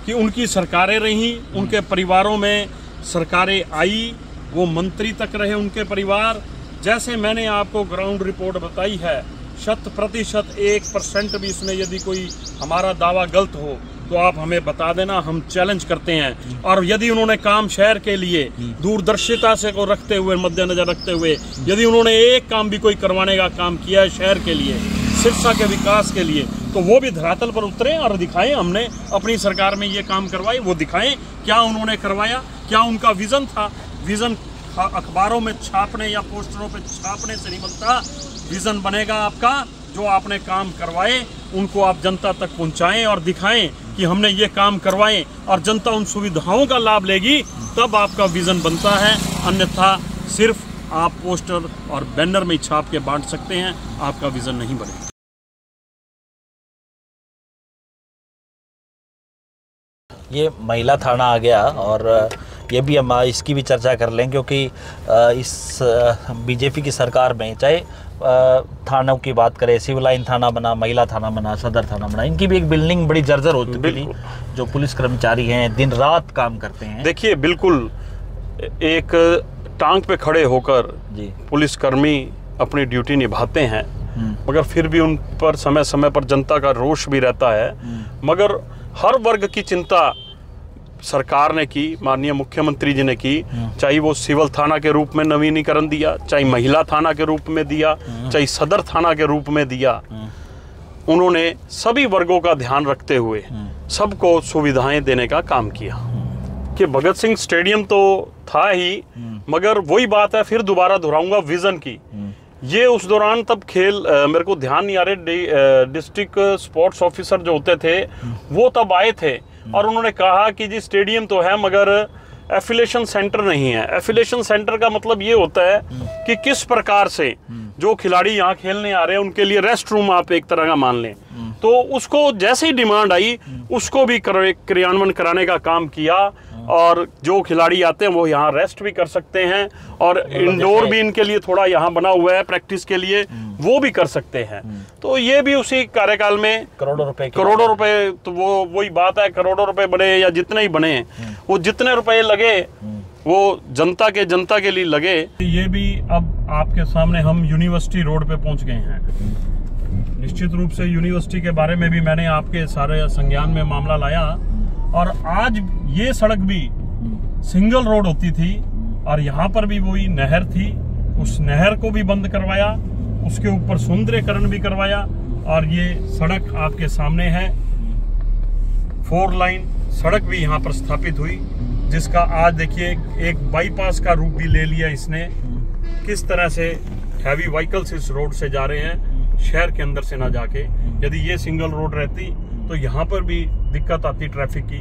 कि उनकी सरकारें रहीं, उनके परिवारों में सरकारें आई, वो मंत्री तक रहे उनके परिवार। जैसे मैंने आपको ग्राउंड रिपोर्ट बताई है, 100% 1% भी इसमें यदि कोई हमारा दावा गलत हो तो आप हमें बता देना, हम चैलेंज करते हैं। और यदि उन्होंने काम शहर के लिए दूरदर्शिता से को रखते हुए, मद्देनजर रखते हुए, यदि उन्होंने एक काम भी कोई करवाने का काम किया है शहर के लिए, सिरसा के विकास के लिए, तो वो भी धरातल पर उतरे और दिखाएं। हमने अपनी सरकार में ये काम करवाए, वो दिखाएं क्या उन्होंने करवाया, क्या उनका विजन था। विजन अखबारों में छापने या पोस्टरों पे छापने से नहीं बनता। विजन बनेगा आपका, जो आपने काम करवाए उनको आप जनता तक पहुंचाएं और दिखाएं कि हमने ये काम करवाए, और जनता उन सुविधाओं का लाभ लेगी, तब आपका विजन बनता है। अन्यथा सिर्फ आप पोस्टर और बैनर में छाप के बांट सकते हैं, आपका विजन नहीं बनेगा। ये महिला थाना आ गया, और ये भी हम इसकी भी चर्चा कर लें, क्योंकि इस बीजेपी की सरकार में चाहे थानों की बात करें, सिविल लाइन थाना बना, महिला थाना बना, सदर थाना बना, इनकी भी एक बिल्डिंग बड़ी जर्जर हो चुकी थी। जो पुलिस कर्मचारी हैं दिन रात काम करते हैं। देखिए, बिल्कुल एक टांग पे खड़े होकर जी पुलिसकर्मी अपनी ड्यूटी निभाते हैं, मगर फिर भी उन पर समय समय पर जनता का रोष भी रहता है। मगर हर वर्ग की चिंता सरकार ने की, माननीय मुख्यमंत्री जी ने की, चाहे वो सिविल थाना के रूप में नवीनीकरण दिया, चाहे महिला थाना के रूप में दिया, चाहे सदर थाना के रूप में दिया। उन्होंने सभी वर्गों का ध्यान रखते हुए सबको सुविधाएं देने का काम किया। कि भगत सिंह स्टेडियम तो था ही, मगर वही बात है, फिर दोबारा दोहराऊंगा विजन की। ये उस दौरान तब खेल मेरे को ध्यान नहीं आ रहे, डिस्ट्रिक्ट स्पोर्ट्स ऑफिसर जो होते थे वो तब आए थे, और उन्होंने कहा कि जी स्टेडियम तो है मगर एफिलेशन सेंटर नहीं है। एफिलेशन सेंटर का मतलब ये होता है कि किस प्रकार से जो खिलाड़ी यहाँ खेलने आ रहे हैं उनके लिए रेस्ट रूम आप एक तरह का मान लें। तो उसको जैसे ही डिमांड आई उसको भी क्रियान्वयन कराने का काम किया, और जो खिलाड़ी आते हैं वो यहाँ रेस्ट भी कर सकते हैं, और इंडोर भी इनके लिए थोड़ा यहाँ बना हुआ है प्रैक्टिस के लिए, वो भी कर सकते हैं। तो ये भी उसी कार्यकाल में करोड़ों रुपए, तो वो वही बात है, करोड़ों रुपए बने या जितने ही बने, वो जितने रुपए लगे वो जनता के लिए लगे। ये भी अब आपके सामने हम यूनिवर्सिटी रोड पे पहुंच गए हैं। निश्चित रूप से यूनिवर्सिटी के बारे में भी मैंने आपके सारे संज्ञान में मामला लाया, और आज ये सड़क भी सिंगल रोड होती थी, और यहाँ पर भी वही नहर थी, उस नहर को भी बंद करवाया, उसके ऊपर सौंदर्यीकरण भी करवाया, और ये सड़क आपके सामने है। 4 लाइन सड़क भी यहाँ पर स्थापित हुई, जिसका आज देखिए एक बाईपास का रूप भी ले लिया इसने। किस तरह से हैवी व्हीकल्स इस रोड से जा रहे हैं, शहर के अंदर से ना जाके। यदि ये सिंगल रोड रहती तो यहाँ पर भी दिक्कत आती ट्रैफिक की।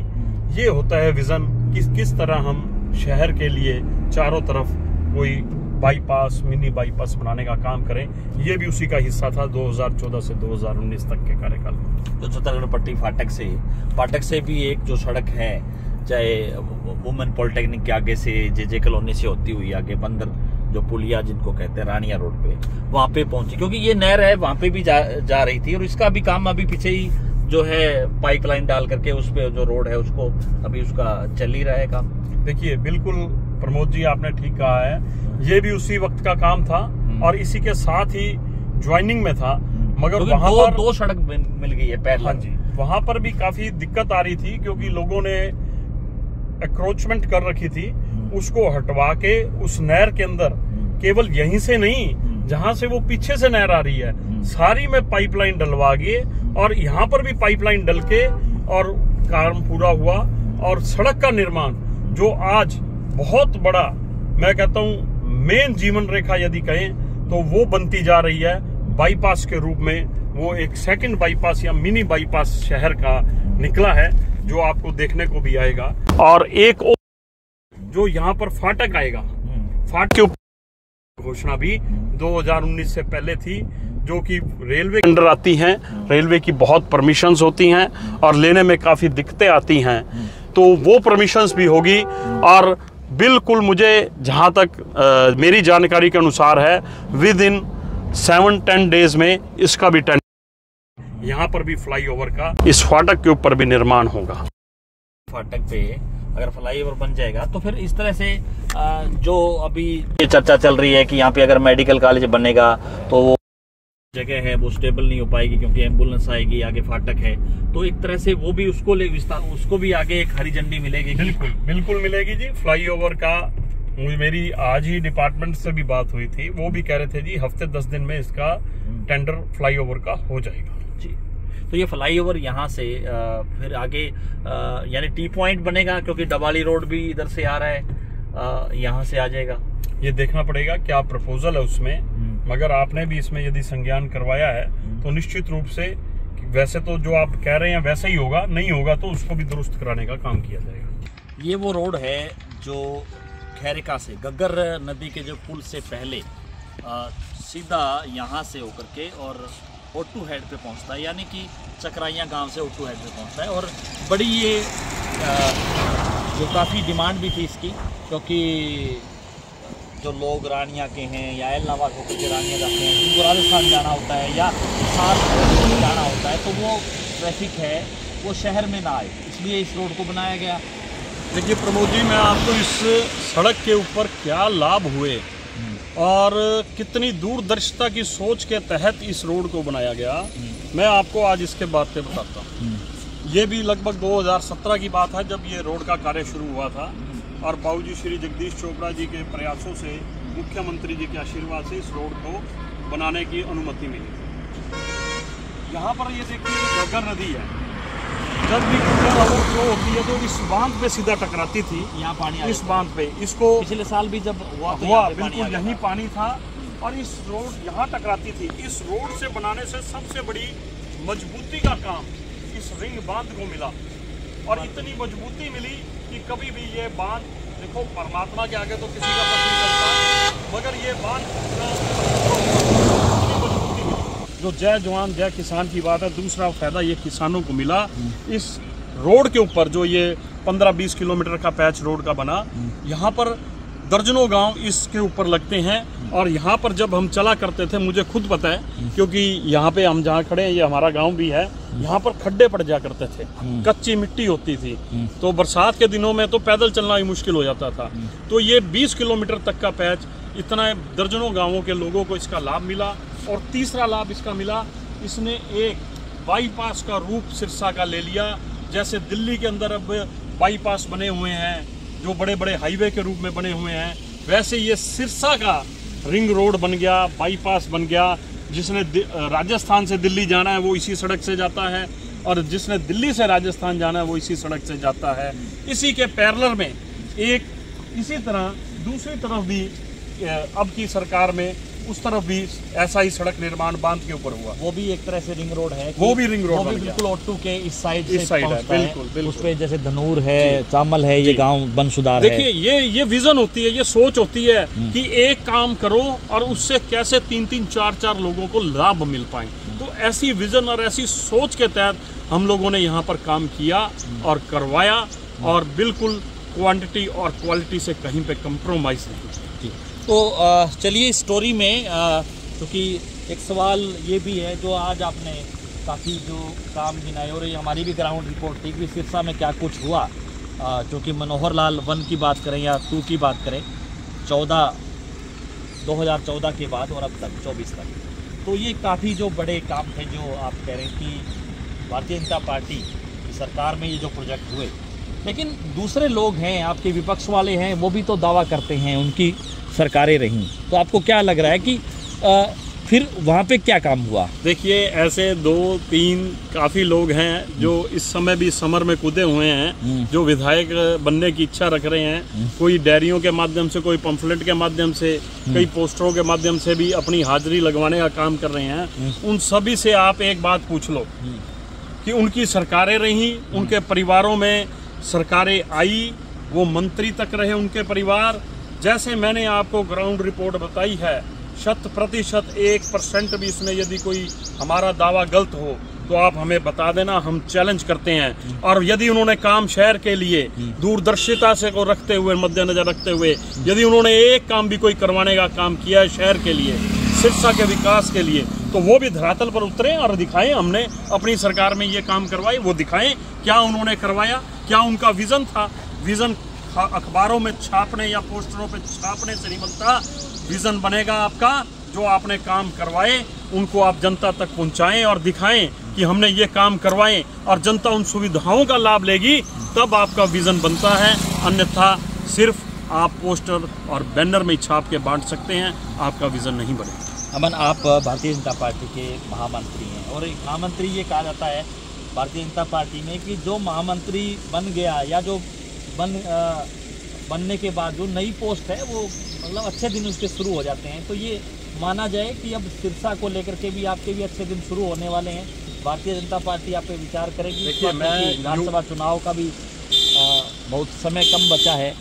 ये होता है विजन, किस तरह हम शहर के लिए चारों तरफ कोई बाईपास, मिनी बाईपास बनाने का काम करें। ये भी उसी का हिस्सा था 2014 से 2019 तक के कार्यकाल में। तो छतरगढ़ पट्टी फाटक से भी एक जो सड़क है, चाहे वुमेन पॉलिटेक्निक के आगे से जे कॉलोनी से होती हुई आगे बंदर जो पुलिया जिनको कहते हैं रानिया रोड पे, वहां पे पहुंची, क्योंकि ये नहर है वहां पे भी जा रही थी। और इसका भी काम अभी पीछे ही जो है पाइपलाइन डाल करके उस पे जो रोड है उसको अभी उसका चल ही रहा है काम। देखिए, बिल्कुल प्रमोद जी आपने ठीक कहा है, ये भी उसी वक्त का काम था और इसी के साथ ही ज्वाइनिंग में था। मगर वहां पर दो सड़क मिल गई है पहले। हाँ जी, वहां पर भी काफी दिक्कत आ रही थी, क्योंकि लोगों ने एक्रोचमेंट कर रखी थी। उसको हटवा के उस नहर के अंदर केवल यहीं से नहीं, जहां से वो पीछे से नहर आ रही है, सारी में पाइपलाइन डलवा गए, और यहाँ पर भी पाइपलाइन डल के और काम पूरा हुआ। और सड़क का निर्माण जो आज बहुत बड़ा, मैं कहता हूँ मेन जीवन रेखा यदि कहें तो वो बनती जा रही है बाईपास के रूप में। वो एक सेकंड बाईपास या मिनी बाईपास शहर का निकला है, जो आपको देखने को भी आएगा। और एक जो यहाँ पर फाटक आएगा, फाटक के ऊपर घोषणा भी 2019 से पहले थी, जो कि रेलवे के अंडर आती हैं। रेलवे की बहुत परमिशंस होती हैं और लेने में काफ़ी दिक्कतें आती हैं, तो वो परमिशंस भी होगी। और बिल्कुल मुझे जहाँ तक मेरी जानकारी के अनुसार है, विद इन 7-10 डेज में इसका भी यहाँ पर भी फ्लाईओवर का, इस फाटक के ऊपर भी निर्माण होगा। फाटक पे अगर फ्लाईओवर बन जाएगा तो फिर इस तरह से जो अभी ये चर्चा चल रही है कि यहाँ पे अगर मेडिकल कॉलेज बनेगा तो वो जगह है वो स्टेबल नहीं हो पाएगी क्योंकि एम्बुलेंस आएगी, आगे फाटक है, तो एक तरह से वो भी उसको भी आगे एक हरी झंडी मिलेगी। बिल्कुल बिल्कुल मिलेगी जी। फ्लाईओवर का मेरी आज ही डिपार्टमेंट से भी बात हुई थी, वो भी कह रहे थे जी हफ्ते 10 दिन में इसका टेंडर फ्लाईओवर का हो जाएगा जी। तो ये फ्लाईओवर यहाँ से फिर आगे यानी टी पॉइंट बनेगा क्योंकि डबाली रोड भी इधर से आ रहा है, यहाँ से आ जाएगा। ये देखना पड़ेगा क्या प्रपोजल है उसमें, मगर आपने भी इसमें यदि संज्ञान करवाया है तो निश्चित रूप से वैसे तो जो आप कह रहे हैं वैसा ही होगा, नहीं होगा तो उसको भी दुरुस्त कराने का काम किया जाएगा। ये वो रोड है जो खैरिका से गग्गर नदी के जो पुल से पहले सीधा यहाँ से होकर के और ओटू हेड पे पहुँचता है, यानी कि चकराइयाँ गांव से ओटू हेड पे पहुँचता है। और बड़ी ये जो काफ़ी डिमांड भी थी इसकी, क्योंकि जो लोग रानिया के हैं या एलनाबाद होकर के रानिया जाते हैं, जिनको राजस्थान जाना होता है या साथ जाना होता है, तो वो ट्रैफिक है वो शहर में ना आए, इसलिए इस रोड को बनाया गया। देखिए प्रमोद जी, मैं आपको इस सड़क के ऊपर क्या लाभ हुए और कितनी दूरदर्शिता की सोच के तहत इस रोड को बनाया गया, मैं आपको आज इसके बाद पे बताता हूँ। ये भी लगभग 2017 की बात है जब ये रोड का कार्य शुरू हुआ था और बाबूजी श्री जगदीश चोपड़ा जी के प्रयासों से, मुख्यमंत्री जी के आशीर्वाद से इस रोड को बनाने की अनुमति मिली। यहाँ पर ये देखिए गग्गर नदी है, जब भी ओवरफ्लो होती है तो इस बांध पे सीधा टकराती थी। यहाँ पानी इस बांध पे इसको पिछले साल भी जब हुआ बिल्कुल यहीं पानी था और इस रोड यहाँ टकराती थी। इस रोड से बनाने से सबसे बड़ी मजबूती का काम इस रिंग बांध को मिला और इतनी मजबूती मिली कि कभी भी ये बांध, देखो परमात्मा के आगे तो किसी का पता नहीं चलता, मगर ये बांध जो जय जवान जय किसान की बात है। दूसरा फायदा ये किसानों को मिला, इस रोड के ऊपर जो ये 15-20 किलोमीटर का पैच रोड का बना, यहाँ पर दर्जनों गांव इसके ऊपर लगते हैं। और यहाँ पर जब हम चला करते थे, मुझे खुद पता है क्योंकि यहाँ पे हम जहाँ खड़े हैं ये हमारा गांव भी है, यहाँ पर खड्डे पड़ जा करते थे, कच्ची मिट्टी होती थी, तो बरसात के दिनों में तो पैदल चलना ही मुश्किल हो जाता था। तो ये 20 किलोमीटर तक का पैच, इतना दर्जनों गाँवों के लोगों को इसका लाभ मिला। और तीसरा लाभ इसका मिला, इसने एक बाईपास का रूप सिरसा का ले लिया। जैसे दिल्ली के अंदर अब बाईपास बने हुए हैं जो बड़े बड़े हाईवे के रूप में बने हुए हैं, वैसे ये सिरसा का रिंग रोड बन गया, बाईपास बन गया। जिसने राजस्थान से दिल्ली जाना है वो इसी सड़क से जाता है और जिसने दिल्ली से राजस्थान जाना है वो इसी सड़क से जाता है। इसी के पैरेलल में एक इसी तरह दूसरी तरफ भी अब की सरकार में उस तरफ भी ऐसा ही सड़क निर्माण बांध के ऊपर हुआ, वो भी एक तरह से रिंग रोड है। वो भी रिंग रोड, वो भी बिल्कुल ओटू के इस साइड है, बिल्कुल। उस पे जैसे धनूर है, चामल है, ये गांव बन सुधार है। देखिए ये विजन होती है, ये सोच होती है कि एक काम करो और उससे कैसे 3-3, 4-4 लोगों को लाभ मिल पाए। तो ऐसी विजन और ऐसी सोच के तहत हम लोगों ने यहाँ पर काम किया और करवाया और बिल्कुल क्वांटिटी और क्वालिटी से कहीं पे कंप्रोमाइज नहीं। तो चलिए इस स्टोरी में क्योंकि एक सवाल ये भी है जो आज आपने काफ़ी जो काम गिनाए और ये हमारी भी ग्राउंड रिपोर्ट थी कि सिरसा में क्या कुछ हुआ, क्योंकि मनोहर लाल 1 की बात करें या 2 की बात करें, 2014 के बाद और अब तक 24 तक, तो ये काफ़ी जो बड़े काम थे जो आप कह रहे हैं कि भारतीय जनता पार्टी की सरकार में ये जो प्रोजेक्ट हुए। लेकिन दूसरे लोग हैं, आपके विपक्ष वाले हैं, वो भी तो दावा करते हैं उनकी सरकारें रहीं, तो आपको क्या लग रहा है कि फिर वहाँ पे क्या काम हुआ? देखिए ऐसे 2-3 काफ़ी लोग हैं जो इस समय भी समर में कूदे हुए हैं, जो विधायक बनने की इच्छा रख रहे हैं। कोई डायरियों के माध्यम से, कोई पंफलेट के माध्यम से, कई पोस्टरों के माध्यम से भी अपनी हाजिरी लगवाने का काम कर रहे हैं। उन सभी से आप एक बात पूछ लो कि उनकी सरकारें रहीं, उनके परिवारों में सरकारें आई, वो मंत्री तक रहे उनके परिवार। जैसे मैंने आपको ग्राउंड रिपोर्ट बताई है, 100% 1% भी इसमें यदि कोई हमारा दावा गलत हो तो आप हमें बता देना, हम चैलेंज करते हैं। और यदि उन्होंने काम शहर के लिए दूरदर्शिता से को रखते हुए, मद्देनजर रखते हुए, यदि उन्होंने एक काम भी कोई करवाने का काम किया है शहर के लिए, सिरसा के विकास के लिए, तो वो भी धरातल पर उतरे और दिखाएं हमने अपनी सरकार में ये काम करवाए, वो दिखाएं क्या उन्होंने करवाया, क्या उनका विजन था। विजन अखबारों में छापने या पोस्टरों पे छापने से नहीं बनता। विजन बनेगा आपका जो आपने काम करवाए उनको आप जनता तक पहुंचाएं और दिखाएं कि हमने ये काम करवाए और जनता उन सुविधाओं का लाभ लेगी, तब आपका विजन बनता है। अन्यथा सिर्फ आप पोस्टर और बैनर में छाप के बांट सकते हैं, आपका विजन नहीं बनेगा। अमन, आप भारतीय जनता पार्टी के महामंत्री हैं और एक महामंत्री, ये कहा जाता है भारतीय जनता पार्टी में कि जो महामंत्री बन गया या जो बनने के बाद जो नई पोस्ट है वो मतलब अच्छे दिन उसके शुरू हो जाते हैं। तो ये माना जाए कि अब सिरसा को लेकर के भी आपके भी अच्छे दिन शुरू होने वाले हैं। भारतीय जनता पार्टी आप पे विचार करेगी। देखिए, मैं विधानसभा चुनाव का भी बहुत समय कम बचा है।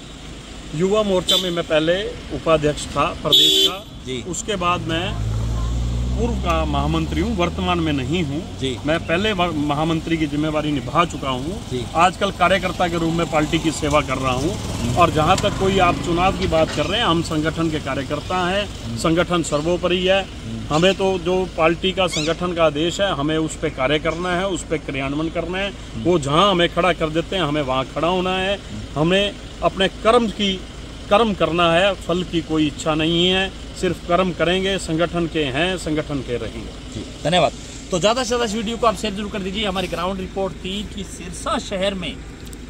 युवा मोर्चा में मैं पहले उपाध्यक्ष था प्रदेश का जी। उसके बाद मैं पूर्व का महामंत्री हूँ, वर्तमान में नहीं हूँ जी। मैं पहले महामंत्री की जिम्मेवारी निभा चुका हूँ। आजकल कार्यकर्ता के रूप में पार्टी की सेवा कर रहा हूँ। और जहाँ तक कोई आप चुनाव की बात कर रहे हैं, हम संगठन के कार्यकर्ता हैं, संगठन सर्वोपरि है। हमें तो जो पार्टी का संगठन का आदेश है हमें उस पर कार्य करना है, उस पर क्रियान्वयन करना है। वो जहाँ हमें खड़ा कर देते हैं हमें वहाँ खड़ा होना है। हमें अपने कर्म करना है, फल की कोई इच्छा नहीं है। सिर्फ कर्म करेंगे, संगठन के हैं, संगठन के रहेंगे। धन्यवाद। तो ज़्यादा से ज़्यादा इस वीडियो को आप शेयर जरूर कर दीजिए। हमारी ग्राउंड रिपोर्ट थी कि सिरसा शहर में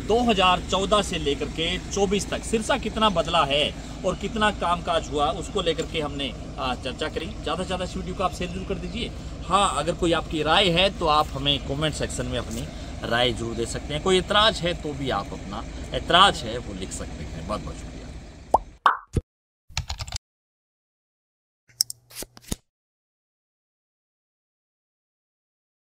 2014 से लेकर के 24 तक सिरसा कितना बदला है और कितना कामकाज हुआ, उसको लेकर के हमने चर्चा करी। ज़्यादा से ज़्यादा इस वीडियो को आप शेयर जरूर कर दीजिए। हाँ, अगर कोई आपकी राय है तो आप हमें कमेंट सेक्शन में अपनी राय जरूर दे सकते हैं। कोई एतराज़ है तो भी आप अपना एतराज़ है वो लिख सकते हैं। बहुत बहुत